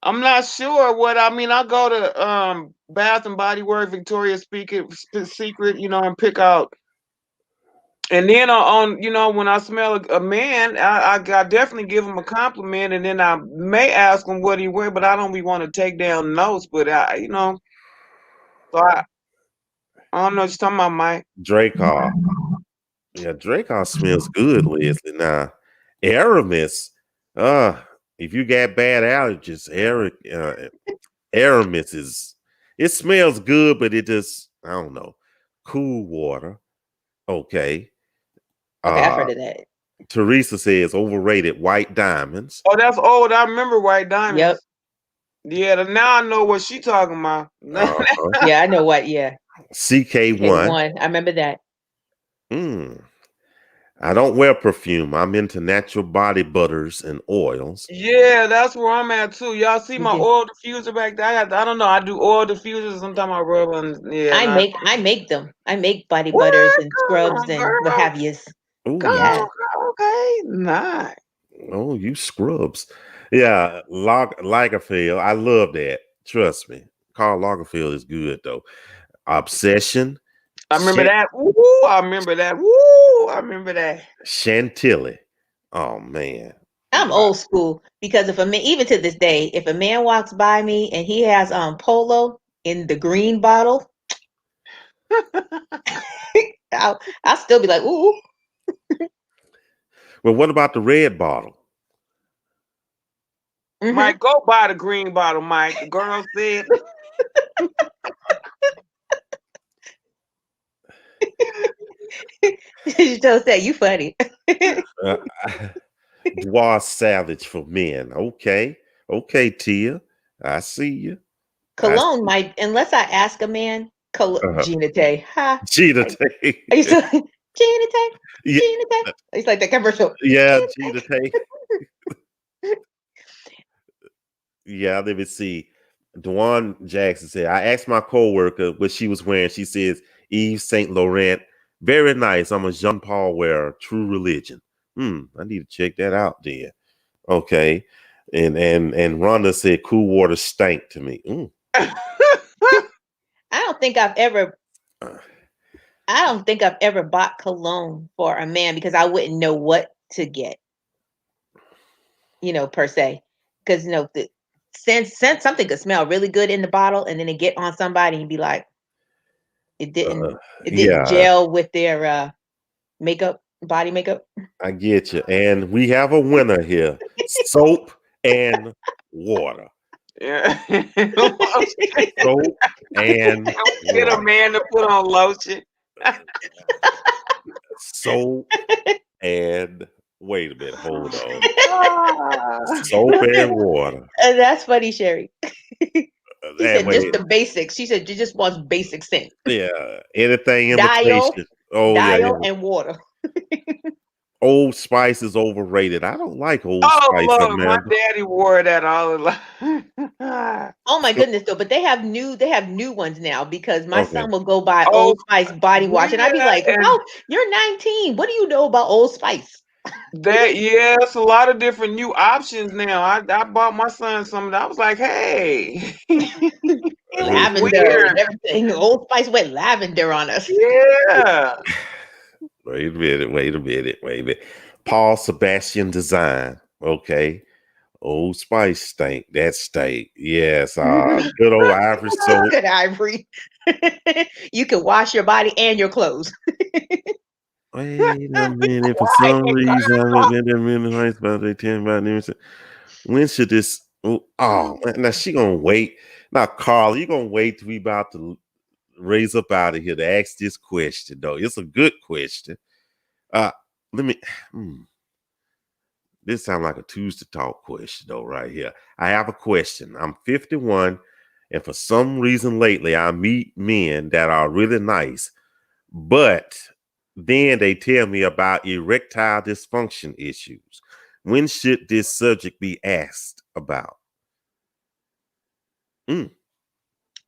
I'm not sure what I mean. I go to Bath and Body Works, Victoria's Secret, and pick out. And then when I smell a man, I definitely give him a compliment, and then I may ask him what he wear, but I don't be want to take down notes. But so I don't know what you're talking about, Mike. Dracar. Yeah, Dracar smells good, Leslie. Now, Aramis, uh, if you got bad allergies, Aramis it smells good, but it just, I don't know. Cool water. Okay. Okay, I've Uh heard of that. Teresa says overrated white diamonds. Oh, that's old. I remember White Yep. Diamonds. Yeah, now I know what she talking about. Uh-huh. Yeah, I know what. Yeah, CK1. K1. I remember that. Mm. I don't wear perfume. I'm into natural body butters and oils. Yeah, that's where I'm at too. Y'all see Me my too. oil diffuser back there? I don't know. I do oil diffusers. Sometimes I rub on. Yeah, not. I make them. I make body What? butters and Come scrubs on, and what girl. have you. Oh, Come you Yeah. on, girl. Okay, nice. oh, you scrubs. Yeah, Lagerfeld. I love that. Trust me. Karl Lagerfeld is good though. Obsession. I remember Check. that. Woo! I remember that. Woo! I remember that. Chantilly. Oh man. I'm Wow. old school because if a man, even to this day, if a man walks by me and he has Polo in the green bottle, I'll still be like, ooh. Well, what about the red bottle? Mhm. Mike, go buy the green bottle, Mike. The girl said. You just say you funny. Dwarf Savage for men. Okay. Okay, Tia. I see you. Cologne might, unless I ask a man, Gina Tay. Ha. Gina Like, Tay. are you still Gina Tay? Yeah. Gina Tay? It's like that commercial. Yeah, Gina Tay. Yeah, let me see. Dwan Jackson said, I asked my coworker what she was wearing. She says, Yves Saint Laurent. Very nice. I'm a Jean Paul wearer. True religion. I need to check that out then. Okay. And Rhonda said, cool water stank to me. I don't think I've ever bought cologne for a man because I wouldn't know what to get, per se. Because since something could smell really good in the bottle and then it get on somebody and be like, it didn't Yeah. gel with their body makeup. I get you. And we have a winner here. Soap and water. Yeah. Soap and Get a water. man to put on lotion. Soap and wait a minute, hold on. Soap and water. That's funny, Sherry. She said Wait. just the basics. She said you just wants basic scent. Yeah, anything Dial, imitation. Oh yeah. and water. Old Spice is overrated. I don't like Old Oh Spice, Lord, my Amanda. daddy wore that all the time. Oh my goodness, though! But they have new ones now because my Okay. son will go buy Oh, Old Spice body wash, and I'd be yeah, like, and- "How? You're 19. What do you know about Old Spice?" It's a lot of different new options now. I bought my son some. I was like, hey, Lavender and everything. Old Spice went lavender on us. Yeah. Wait a minute. Paul Sebastian design. Okay. Old Spice stank. That stank. Yes. Good old Ivory soap. Good Ivory. You can wash your body and your clothes. Wait a minute. For some reason, I went in there minute about they 10 about them. When should this? Oh, now she gonna wait. Now, Carl, you gonna wait till we about to raise up out of here to ask this question, though. It's a good question. Let me. This sounds like a Tuesday talk question, though, right here. I have a question. I'm 51, and for some reason lately, I meet men that are really nice, but then they tell me about erectile dysfunction issues. When should this subject be asked about?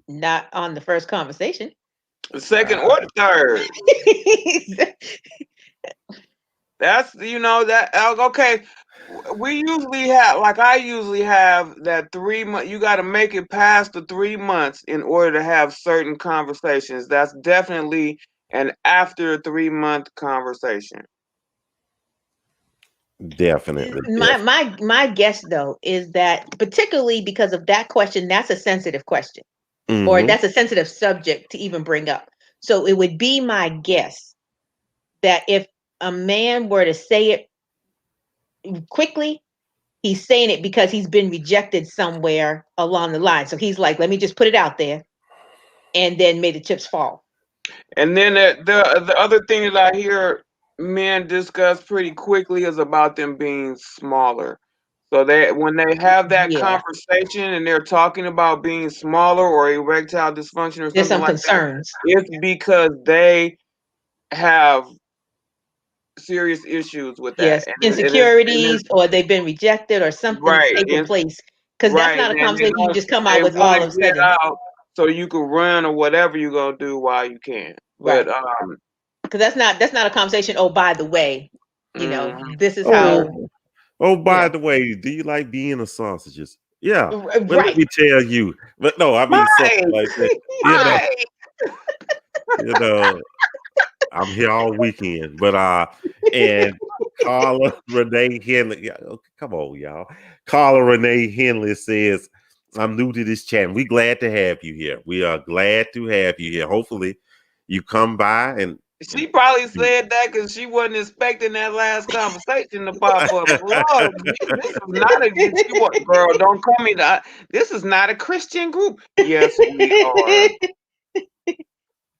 Not on the first conversation. The second or the third. That's that okay. We usually have, like I usually have, that 3 month. You got to make it past the 3 months in order to have certain conversations. That's definitely an after 3 month conversation. Definitely. My guess though is that particularly because of that question, that's a sensitive question, or that's a sensitive subject to even bring up. So it would be my guess that if a man were to say it quickly, he's saying it because he's been rejected somewhere along the line. So he's like, let me just put it out there, and then may the chips fall. And then the other thing that I hear men discuss pretty quickly is about them being smaller. So when they have that conversation and they're talking about being smaller or erectile dysfunction or There's something some like concerns. that, it's because they have serious issues with that. Yes, insecurities, or they've been rejected, or something taking place. Because that's not a conversation you just come out with all of a sudden. So you can run or whatever you're gonna do while you can. But because that's not a conversation. Oh, by the way, this is how. Oh, by the way, do you like Vienna sausages? Yeah. Well, let me tell you. But no, I mean something like that. I'm here all weekend. But and Carla Renee Henley. Yeah, okay, come on, y'all. Carla Renee Henley says, I'm new to this chat. We glad to have you here. We are glad to have you here. Hopefully you come by and She probably said that because she wasn't expecting that last conversation to pop up. Lord, this is not a girl. Don't call me that. This is not a Christian group. Yes, we are.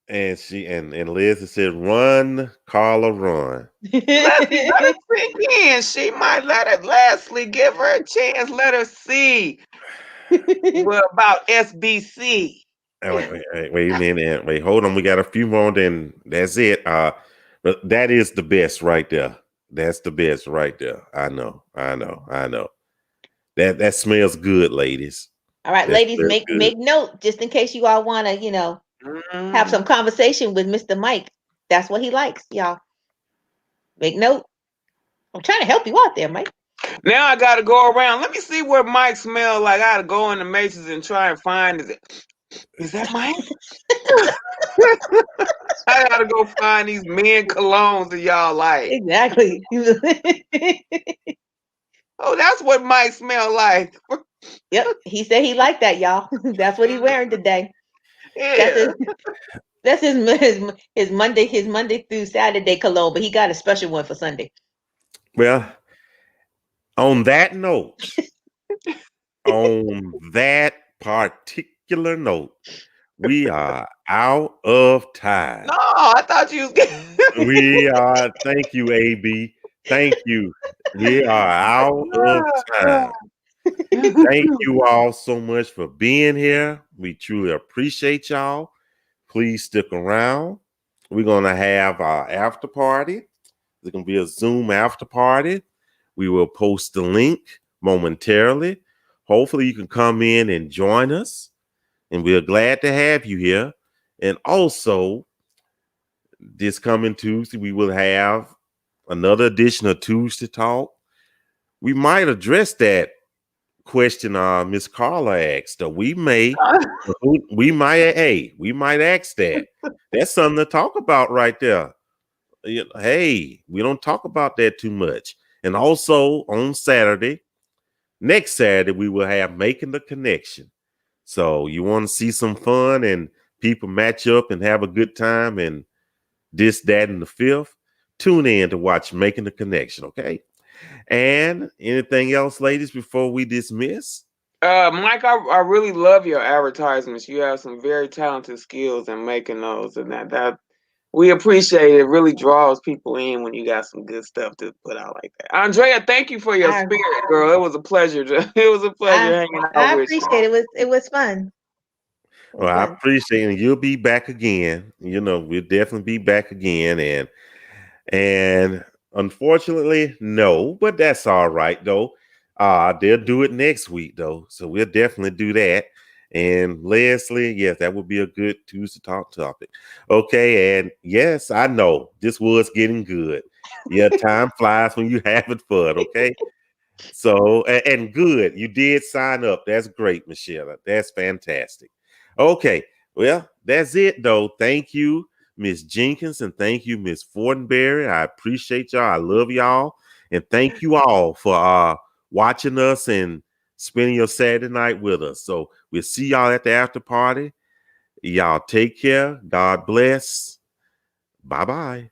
and she and Liz has said, run, Carla, run. Let her sink in. She might let her. Leslie, give her a chance. Let her see. What about SBC? Wait a minute. Wait, hold on. We got a few more, then that's it. But that is the best right there. That's the best right there. I know. That smells good, ladies. All right, That ladies, smells good. make note just in case you all want to, have some conversation with Mr. Mike. That's what he likes, y'all. Make note. I'm trying to help you out there, Mike. Now I gotta go around. Let me see where Mike smells like. I gotta go in the matrix and try and find is that Mike? I gotta go find these men colognes that y'all like. Exactly. Oh, that's what Mike smell like. Yep. He said he liked that, y'all. That's what he's wearing today. Yeah. That's his Monday through Saturday cologne, but he got a special one for Sunday. Well, on that note, on that particular note, we are out of time. No, I thought you was getting We are. Thank you, AB. Thank you. We are out of time. Thank you all so much for being here. We truly appreciate y'all. Please stick around. We're going to have our after party. There's going to be a Zoom after party. We will post the link momentarily. Hopefully you can come in and join us. And we're glad to have you here. And also, this coming Tuesday, we will have another edition of Tuesday Talk. We might address that question Miss Carla asked. We might ask that. That's something to talk about right there. Hey, we don't talk about that too much. And also on next Saturday, we will have Making the Connection. So you want to see some fun and people match up and have a good time and this, that, and the fifth, tune in to watch Making the Connection, okay? And anything else, ladies, before we dismiss? Mike, I really love your advertisements. You have some very talented skills in making those, and that we appreciate it. It really draws people in when you got some good stuff to put out like that. Andrea, thank you for your spirit, girl. It was a pleasure. It was a pleasure hanging out I with you. appreciate it. It was fun. Well, I appreciate it. You'll be back again. We'll definitely be back again. And unfortunately, no, but that's all right though. They'll do it next week though. So we'll definitely do that. And Leslie, yes, that would be a good Tuesday Talk topic. Okay, and yes, I know this was getting good. Yeah, time flies when you're having fun, okay? So, and good, you did sign up. That's great, Michelle. That's fantastic. Okay, well, that's it though. Thank you, Miss Jenkins, and thank you, Miss Fortenberry. I appreciate y'all. I love y'all, and thank you all for watching us and spending your Saturday night with us. So we'll see y'all at the after party. Y'all take care. God bless. Bye-bye.